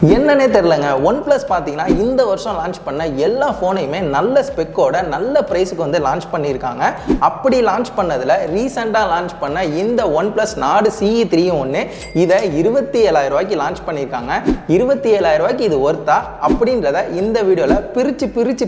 என்னன்னே தெரியலங்க. OnePlus பார்த்தீங்கன்னா இந்த வருஷம் லான்ச் பண்ண எல்லா ஃபோனையுமே நல்ல ஸ்பெக்கோட நல்ல ப்ரைஸுக்கு வந்து லான்ச் பண்ணியிருக்காங்க. அப்படி லான்ச் பண்ணதில் ரீசெண்டாக லான்ச் பண்ண இந்த OnePlus Nord CE 3 ஒன்று இதை 27,000 ரூபாய்க்கு லான்ச் பண்ணியிருக்காங்க. 27,000 ரூபாய்க்கு இது ஒர்த்தா அப்படின்றத இந்த வீடியோவில்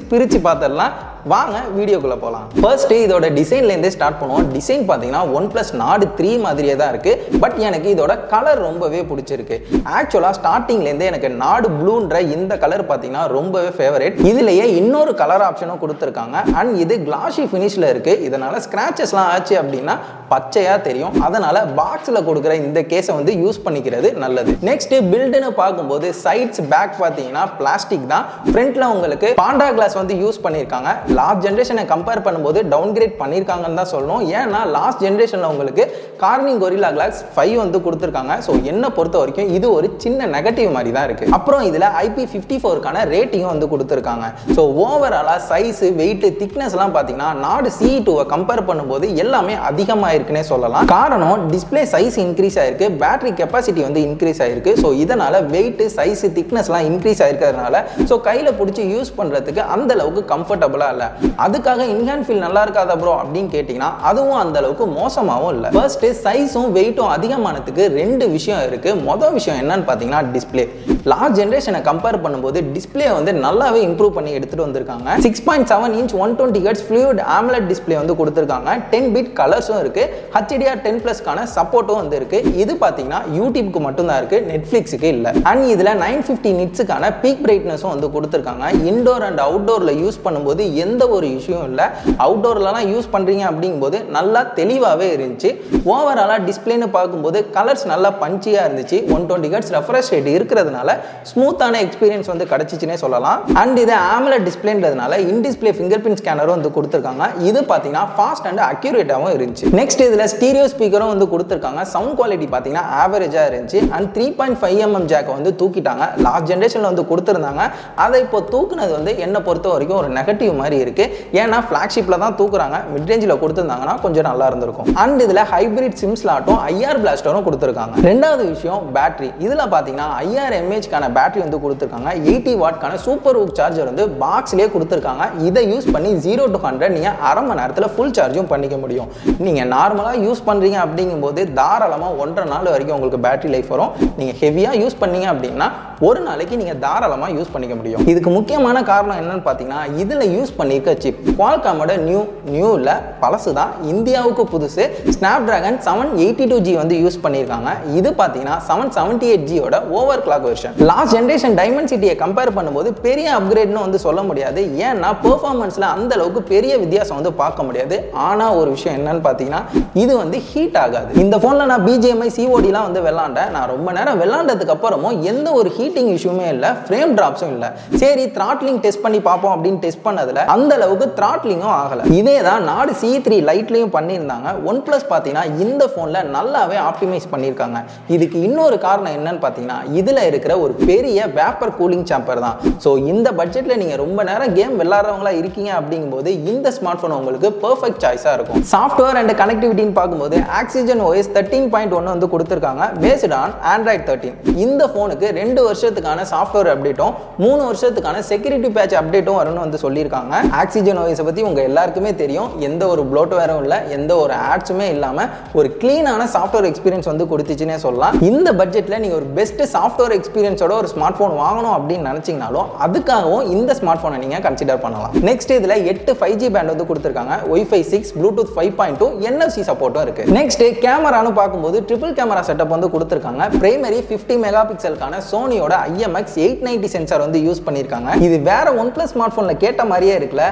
பிரித்து பார்த்துடலாம். வாங்க வீடியோக்குள்ளே போகலாம். ஃபர்ஸ்ட் இதோட டிசைன்லேருந்தே ஸ்டார்ட் பண்ணுவோம். டிசைன் பார்த்தீங்கன்னா OnePlus Nord 3 மாதிரியே தான் இருக்குது. பட் எனக்கு இதோட கலர் ரொம்பவே பிடிச்சிருக்கு. ஆக்சுவலாக ஸ்டார்டிங்லேருந்தே எனக்கு நாடு ப்ளூன்ற இந்த கலர் பார்த்தீங்கன்னா ரொம்பவே ஃபேவரேட். இதுலேயே இன்னொரு கலர் ஆப்ஷனும் கொடுத்துருக்காங்க. அண்ட் இது கிளாஷி ஃபினிஷில் இருக்குது. இதனால் ஸ்க்ராச்சஸ்லாம் ஆச்சு அப்படின்னா பச்சையாக தெரியும். அதனால் பாக்ஸில் கொடுக்குற இந்த கேஸை வந்து யூஸ் பண்ணிக்கிறது நல்லது. நெக்ஸ்ட் பில்டுன்னு பார்க்கும்போது சைட்ஸ் பேக் பார்த்தீங்கன்னா பிளாஸ்டிக் தான். ஃப்ரண்ட்டில் உங்களுக்கு பாண்டா கிளாஸ் வந்து யூஸ் பண்ணியிருக்காங்க. லாஸ்ட் ஜென்ரேஷனை கம்பேர் பண்ணும்போது டவுன் கிரேட் பண்ணியிருக்காங்கன்னு தான் சொல்லணும். ஏன்னா லாஸ்ட் ஜென்ரேஷனில் உங்களுக்கு கார்னிங் கொரில்லா கிளாஸ் 5 வந்து கொடுத்துருக்காங்க. ஸோ என்னை பொறுத்த வரைக்கும் இது ஒரு சின்ன நெகட்டிவ் மாதிரி தான் இருக்கு. அப்புறம் இதில் IP54க்கான ரேட்டிங்கும் வந்து கொடுத்துருக்காங்க. ஸோ ஓவராலாக சைஸ், வெயிட், திக்னஸ்லாம் பார்த்தீங்கன்னா Nord CE 2 கம்பேர் பண்ணும்போது எல்லாமே அதிகமாக இருக்குன்னே சொல்லலாம். காரணம் டிஸ்பிளே சைஸ் இன்க்ரீஸ் ஆயிருக்கு, பேட்டரி கெப்பாசிட்டி வந்து இன்க்ரீஸ் ஆயிருக்கு. ஸோ இதனால வெயிட், சைஸ், திக்னஸ்லாம் இன்க்ரீஸ் ஆயிருக்கிறதுனால ஸோ கையில் பிடிச்சி யூஸ் பண்ணுறதுக்கு அந்த அளவுக்கு கம்ஃபர்டபுளாக இல்லை. அதுக்காக இன்ஹேண்ட் ஃபீல் நல்லா இருக்காதா ப்ரோ அப்படின்னு கேட்டிங்கன்னா அதுவும் அந்த அளவுக்கு மோசமாகவும் இல்லை. ஃபர்ஸ்ட் சைஸும் வெயிட்டும் அதிகமானதுக்கு 2 விஷயம் இருக்கு. மொதல் விஷயம் என்னன்னு பார்த்தீங்கன்னா டிஸ்பிளே. லாஸ்ட் ஜென்ரேஷனை கம்பேர் பண்ணும்போது டிஸ்பிளே வந்து நல்லாவே இம்ப்ரூவ் பண்ணி எடுத்துட்டு வந்திருக்காங்க. 6.7 inch 120 Hz fluid AMOLED display வந்து கொடுத்துருக்காங்க. 10 பிட் கலர்ஸும் இருக்கு. HDR 10+க்கான சப்போர்ட்டும் வந்து இருக்கு. இது பார்த்தீங்கன்னா யூடியூப்க்கு மட்டும்தான் இருக்கு, நெட்ஃபிளிக்ஸுக்கு இல்லை. அண்ட் இதில் 950 நிட்ஸுக்கான பீக் பிரைட்னஸும் வந்து கொடுத்துருக்காங்க. இன்டோர் அண்ட் அவுட்டோரில் யூஸ் பண்ணும்போது எந்த ஒரு இஷ்யூவும் இல்லை. அவுட்டோர்லாம் யூஸ் பண்ணுறீங்க அப்படிங்கும்போது நல்லா தெளிவாகவே இருந்துச்சு. ஓவராலாக டிஸ்பிளேன்னு பார்க்கும்போது கலர்ஸ் நல்லா பஞ்சியாக இருந்துச்சு. 120 Hz ரெஃப்ரெஷ் ரேட் இருக்கிறதுனால ஸ்மூத்தான எக்ஸ்பீரியன்ஸ் வந்து கிடைச்சிச்சுனே சொல்லலாம். அண்ட் இது AMOLED டிஸ்பிளேன்றதுனால இன் டிஸ்பிளே ஃபிங்கர் பிரிண்ட் ஸ்கேனரும் வந்து கொடுத்துருக்காங்க. இது பார்த்தீங்கன்னா ஃபாஸ்ட் அண்ட் அக்யூரேட்டாகவும் இருந்துச்சு. நெக்ஸ்ட் இதில் ஸ்டீரியோ ஸ்பீக்கரும் வந்து கொடுத்துருக்காங்க. சவுண்ட் குவாலிட்டி பார்த்தீங்கன்னா ஆவரேஜாக இருந்துச்சு. அண்ட் 3.5mm ஜாக்கை வந்து தூக்கிட்டாங்க. லாஸ்ட் ஜென்ரேஷனில் வந்து கொடுத்துருந்தாங்க. அதை இப்போ தூக்குனது வந்து என்னை பொறுத்த வரைக்கும் ஒரு நெகட்டிவ் மாதிரி இருக்கு. ஏன்னா ஃபிளாக்ஷிப்பில் தான் தூக்குறாங்க. மிட் ரேஞ்சில் கொடுத்துருந்தாங்கன்னா கொஞ்சம் நல்லா இருந்திருக்கும். அண்ட் இதில் ஹைபிரிட் சிம் ஸ்லாட்டும் IR பிளாஸ்டரும் கொடுத்துருக்காங்க. ரெண்டாவது விஷயம் பேட்டரி. இதில் பார்த்தீங்கன்னா 5000 mAhக்கான பேட்டரி வந்து கொடுத்துருக்காங்க. 80 வாட்க்கான சூப்பர் ஹூக் சார்ஜர் வந்து பாக்ஸ்லேயே கொடுத்துருக்காங்க. இதை யூஸ் பண்ணி 0 to 100 நீங்கள் அரை மணி நேரத்தில் ஃபுல் சார்ஜும் பண்ணிக்க முடியும். நீங்கள் நார்மலாக யூஸ் பண்ணுறீங்க அப்படிங்கும்போது தாராளமாக 1.5 நாள் வரைக்கும் உங்களுக்கு பேட்டரி லைஃப் வரும். நீங்கள் ஹெவியாக யூஸ் பண்ணீங்க அப்படின்னா ஒரு நாளைக்கு நீங்கள் தாராளமாக யூஸ் பண்ணிக்க முடியும். இதுக்கு முக்கியமான காரணம் என்னன்னு பார்த்தீங்கன்னா இதில் யூஸ் பண்ணியிருக்க சிப் குவால்காமோட நியூவில் பழசு தான், இந்தியாவுக்கு புதுசு. ஸ்னாப்டிராகன் 782G வந்து யூஸ் பண்ணியிருக்காங்க. இது பார்த்தீங்கன்னா 778Gயோட overclock version. Last generation டைமண்ட் சிட்டியை கம்பேர் பண்ணும்போது பெரிய அப்கிரேட்னு வந்து சொல்ல முடியாது. ஏன்னா பெர்ஃபார்மன்ஸில் அந்த அளவுக்கு பெரிய வித்தியாசம் வந்து பார்க்க முடியாது. ஆனால் ஒரு விஷயம் என்னன்னு பார்த்தீங்கன்னா இது வந்து ஹீட் ஆகாது. இந்த ஃபோனில் நான் BGMI CODலாம் வந்து விளாண்டேன். நான் ரொம்ப நேரம் விளாண்டதுக்கு அப்புறமும் எந்த ஒரு ஹீட்டிங் இஷ்யூமே இல்லை, ஃப்ரேம் டிராப்ஸும் இல்லை. சரி த்ராட்லிங் டெஸ்ட் பண்ணி பார்ப்போம் அப்படின்னு டெஸ்ட் பண்ணதில் அந்த அளவுக்கு த்ராட்லிங்கும் ஆகலை. இதே தான் Nord CE 3 லைட்லையும் பண்ணியிருந்தாங்க. OnePlus பார்த்தீங்கன்னா இந்த ஃபோனில் நல்லாவே ஆப்டிமைஸ் பண்ணியிருக்காங்க. இதுக்கு இன்னொரு காரணம் என்னன்னு பார்த்தீங்கன்னா இதில் இருக்கிற ஒரு பெரிய வேப்பர் கூலிங் சாம்பர் தான். ஸோ இந்த பட்ஜெட்டில் நீங்கள் ரொம்ப நேரம் கேம் விளையாடுறவங்களா இருக்கீங்க அப்படிங்கும்போது இந்த ஸ்மார்ட் ஃபோன் உங்களுக்கு பெர்ஃபெக்ட் சாய்ஸாக இருக்கும். சாஃப்ட்வேர் அண்ட் கனெக்டிவிட்டின்னு பார்க்கும்போது ஆக்சிஜன் OS 13.1 வந்து கொடுத்துருக்காங்க. Based on Android 13. இந்த ஃபோனுக்கு 2 வருஷத்துக்கான சாஃப்ட்வேர் அப்டேட்டும் 3 வருஷத்துக்கான செக்யூரிட்டி பேட்ச் அப்டேட்டும் வரும்னு வந்து சொல்லியிருக்காங்க. ஆக்சிஜன் OS பற்றி உங்கள் எல்லாருக்குமே தெரியும். எந்த ஒரு ப்ளோட்வேரும் இல்லை, எந்த ஒரு ஆட்ஸுமே இல்லாமல் ஒரு க்ளீனான சாஃப்ட்வேர் எக்ஸ்பீரியன்ஸ் வந்து கொடுத்துச்சுன்னே சொல்லலாம். இந்த பட்ஜெட்டில் நீங்கள் ஒரு பெஸ்ட் சாஃப்ட்வேர் எக்ஸ்பீரியன்ஸோட ஒரு ஸ்மார்ட் ஃபோன் வாங்கணும் அப்படின்னு நினச்சிங்கனாலும் அதுக்காகவும் இந்த ஸ்மார்ட் ஃபோனை நீங்கள் கன்சிடர் பண்ணலாம். நெக்ஸ்ட் இதில் 8 5G பேண்ட் வந்து கொடுத்துருக்காங்க. Wi-Fi 6, Bluetooth 5.2, NFC சப்போர்ட்டும் இருக்கு. நெக்ஸ்ட் கேமரான்னு பார்க்கும்போது ட்ரிபிள் கேமரா செட்டப் வந்து கொடுத்துருக்காங்க. பிரைமரி 50 மெகாபிக்சலுக்கான சோனியோட IMX 890 சென்சார் வந்து யூஸ் பண்ணியிருக்காங்க. இது வேற OnePlus ஸ்மார்ட் ஃபோனில் கேட்ட மாதிரியே இருக்குல்ல.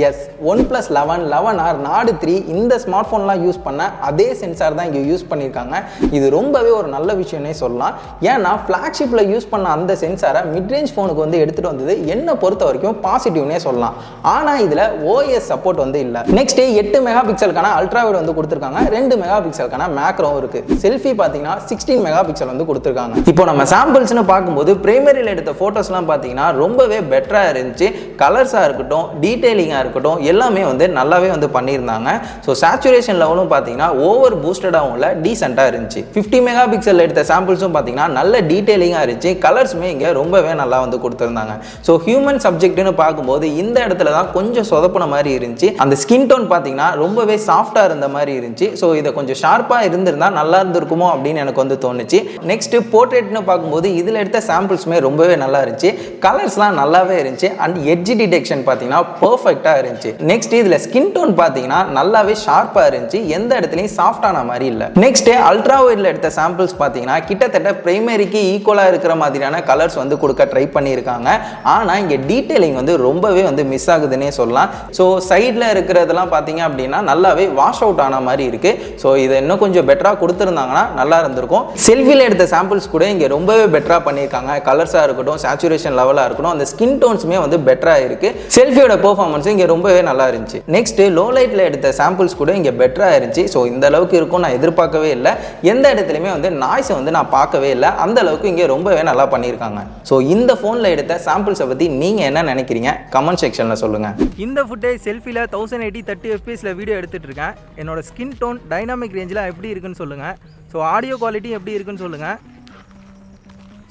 எஸ், OnePlus 11, 11R, Nord 3 இந்த ஸ்மார்ட் ஃபோன்லாம் யூஸ் பண்ண அதே சென்சார் தான் இங்கே யூஸ் பண்ணியிருக்காங்க. இது ரொம்பவே ஒரு நல்ல விஷயம்னே சொல்லலாம். ஏன்னா ஃப்ளாக்ஷிப்பில் யூஸ் பண்ண அந்த சென்சாரை மிட் ரேஞ்ச் ஃபோனுக்கு வந்து எடுத்துகிட்டு வந்தது என்னை பொறுத்த வரைக்கும் பாசிட்டிவ்னே சொல்லலாம். ஆனால் இதில் OS சப்போர்ட் வந்து இல்லை. நெக்ஸ்ட் 8 மெகாபிக்சலுக்கான அல்ட்ராவைட் வந்து கொடுத்துருக்காங்க. 2 மெகாபிக்சலுக்கான மேக்ரோவும் இருக்குது. செல்ஃபி பார்த்தீங்கன்னா 16 மெகாபிக்சல் வந்து கொடுத்துருக்காங்க. இப்போ நம்ம சாம்பிள்ஸ்னு பார்க்கும்போது பிரைமரியில் எடுத்த ஃபோட்டோஸ்லாம் பார்த்தீங்கன்னா ரொம்பவே பெட்டராக இருந்துச்சு. கலர்ஸாக இருக்கட்டும், டீடைலிங்காக இருக்கட்டும் எல்லாமே வந்து நல்லாவே வந்து பண்ணியிருந்தாங்க. ஸோ சேச்சுரேஷன் லெவலும் பார்த்தீங்கன்னா ஓவர் பூஸ்டடாகவும் இல்லை, டீசெண்டாக இருந்துச்சு. 50 மெகா பிக்சல் எடுத்த சாம்பிள்ஸும் பார்த்தீங்கன்னா நல்ல டீடைலிங்காக இருந்துச்சு. கலர்ஸுமே இங்கே ரொம்பவே நல்லா வந்து கொடுத்துருந்தாங்க. ஸோ ஹியூமன் சப்ஜெக்ட்னு பார்க்கும்போது இந்த இடத்துல தான் கொஞ்சம் சொதப்பின மாதிரி இருந்துச்சு. அந்த ஸ்கின் டோன் பார்த்தீங்கன்னா ரொம்பவே சாஃப்டாக இருந்த மாதிரி இருந்துச்சு. ஸோ இதை கொஞ்சம் ஷார்ப்பாக இருந்திருந்தால் நல்லா இருந்திருக்குமோ அப்படின்னு எனக்கு வந்து தோணுச்சு. நெக்ஸ்ட் போர்ட்ரேட்னு பார்க்கும்போது இதில் எடுத்த சாம்பிள்ஸுமே ரொம்பவே நல்லா இருந்துச்சு. கலர்ஸ்லாம் நல்லாவே இருந்துச்சு. அண்ட் எட்ஜ் டிடெக்ஷன் பார்த்தீங்கன்னா பர்ஃபெக்டாக இருந்துச்சு. நெக்ஸ்ட் இதில் ஸ்கின் டோன் பார்த்தீங்கன்னா நல்லாவே ஷார்ப்பாக இருந்துச்சு. எந்த இடத்துலையும் சாஃப்டான மாதிரி இல்லை. நெக்ஸ்ட் அல்ட்ரா வைடில் எடுத்த சாம்பிள்ஸ் பார்த்தீங்கன்னா கிட்டத்தட்ட பிரைமரிக்கு ஈக்குவலாக இருக்கிற மாதிரியான கலர்ஸ் வந்து கொடுக்க ட்ரை பண்ணியிருக்காங்க. ஆனால் இங்கே டீட்டெயிலிங் வந்து ரொம்பவே வந்து மிஸ் ஆகுதுன்னே சொல்லலாம். ஸோ சைடில் இருக்கிறதெல்லாம் பார்த்தீங்க அப்படின்னா நல்லாவே வாஷ் அவுட் ஆன மாதிரி இருக்கு. ஸோ இதை இன்னும் கொஞ்சம் பெட்டராக கொடுத்துருந்தாங்கன்னா நல்லா இருந்திருக்கும். செல்ஃபியில் எடுத்த சாம்பிள்ஸ் கூட இங்கே ரொம்பவே பெட்டராக பண்ணியிருக்காங்க. கலர்ஸாக இருக்கட்டும், சேச்சுரேஷன் லெவலாக இருக்கட்டும், அந்த ஸ்கின் டோன்ஸுமே வந்து பெட்டராக இருக்கு. செல்ஃபியோட பெர்ஃபார்மன்ஸ் இங்கே ரொம்பவே நல்லா இருந்துச்சு. நெக்ஸ்ட் லோ லைட்டில் எடுத்த சாம்பிள்ஸ் கூட இங்கே பெட்டராக இருந்துச்சு. ஸோ இந்த அளவுக்கு இருக்கும் நான் எதிர்பார்க்கவே இல்லை. எந்த இடத்துலையுமே வந்து நாய்ஸை வந்து நான் பார்க்கவே இல்லை. அந்த அளவுக்கு இங்கே ரொம்பவே நல்லா பண்ணியிருக்காங்க. ஸோ இந்த ஃபோனில் எடுத்த சாம்பிள்ஸை பற்றி நீங்கள் என்ன நினைக்கிறீங்க கமெண்ட் செக்ஷனில் சொல்லுங்கள். இந்த ஃபுட்டேஜ் செல்ஃபியில் 1080 30 fps வீடியோ எடுத்துகிட்டு இருக்கேன். என்னோட ஸ்கின் டோன் டைனாமிக் ரேஞ்சில் எப்படி இருக்குன்னு சொல்லுங்கள். ஸோ ஆடியோ குவாலிட்டி எப்படி இருக்குன்னு சொல்லுங்கள்.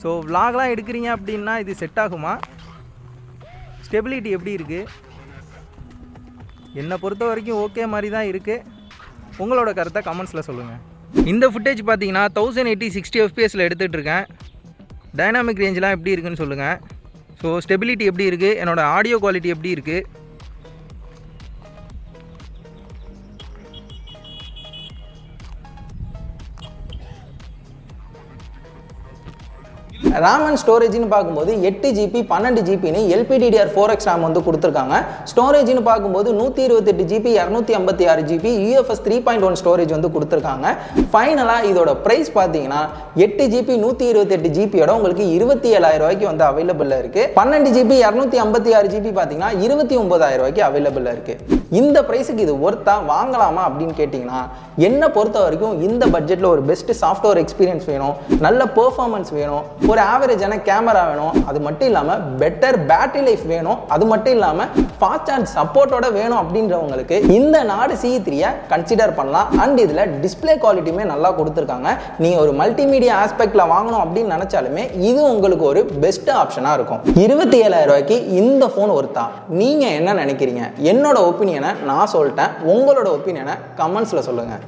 ஸோ vlogலாம் எடுக்கிறீங்க அப்படின்னா இது செட் ஆகுமா? ஸ்டெபிலிட்டி எப்படி இருக்குது? என்னை பொறுத்த வரைக்கும் ஓகே மாதிரி தான் இருக்குது. உங்களோட கருத்தை கமெண்ட்ஸில் சொல்லுங்கள். இந்த ஃபுட்டேஜ் பார்த்தீங்கன்னா 1080 60 fps எடுத்துகிட்டு இருக்கேன். டைனாமிக் ரேஞ்செலாம் எப்படி இருக்குன்னு சொல்லுங்கள். ஸோ ஸ்டெபிலிட்டி எப்படி இருக்குது, என்னோடய ஆடியோ குவாலிட்டி எப்படி இருக்குது. RAM அண்ட் ஸ்டோரேஜ்னு பார்க்கும்போது 8GB 12GB LPDDR4X RAM வந்து கொடுத்துருக்காங்க. ஸ்டோரேஜ்னு பார்க்கும்போது 128GB 256GB UFS 3.1 ஸ்டோரேஜ் வந்து கொடுத்துருக்காங்க. ஃபைனலாக இதோட ப்ரைஸ் பார்த்தீங்கன்னா 8GB 128GB உங்களுக்கு 27,000 ரூபாய்க்கு வந்து அவைலபிளாக இருக்குது. 12GB 256GB பார்த்தீங்கன்னா 29,000 ரூபாய்க்கு அவைலபிளாக இருக்குது. இந்த ப்ரைஸுக்கு இது ஒர்த்தா வாங்கலாமா அப்படின்னு கேட்டிங்கன்னா என்னை பொறுத்த வரைக்கும் இந்த பட்ஜெட்டில் ஒரு பெஸ்ட் சாஃப்ட்வேர் எக்ஸ்பீரியன்ஸ் வேணும், நல்ல பெர்ஃபார்மன்ஸ் வேணும், ஒரு ஆவரேஜான கேமரா வேணும், அது மட்டும் இல்லாமல் பெட்டர் பேட்டரி லைஃப் வேணும், அது மட்டும் இல்லாமல் ஃபாஸ்ட் சார்ஜ் சப்போர்ட்டோட வேணும் அப்படின்றவங்களுக்கு இந்த நாடு CE3 கன்சிடர் பண்ணலாம். அண்ட் இதில் டிஸ்பிளே குவாலிட்டியுமே நல்லா கொடுத்துருக்காங்க. நீங்கள் ஒரு மல்டிமீடியா ஆஸ்பெக்டில் வாங்கணும் அப்படின்னு நினச்சாலுமே இது உங்களுக்கு ஒரு பெஸ்ட் ஆப்ஷனாக இருக்கும். 27,000 ரூபாய்க்கு இந்த ஃபோன் ஒர்த்தா? நீங்கள் என்ன நினைக்கிறீங்க? என்னோட ஒப்பீனியனை நான் சொல்லிட்டேன். உங்களோட ஒப்பீனியனை கமெண்ட்ஸில் சொல்லுங்கள்.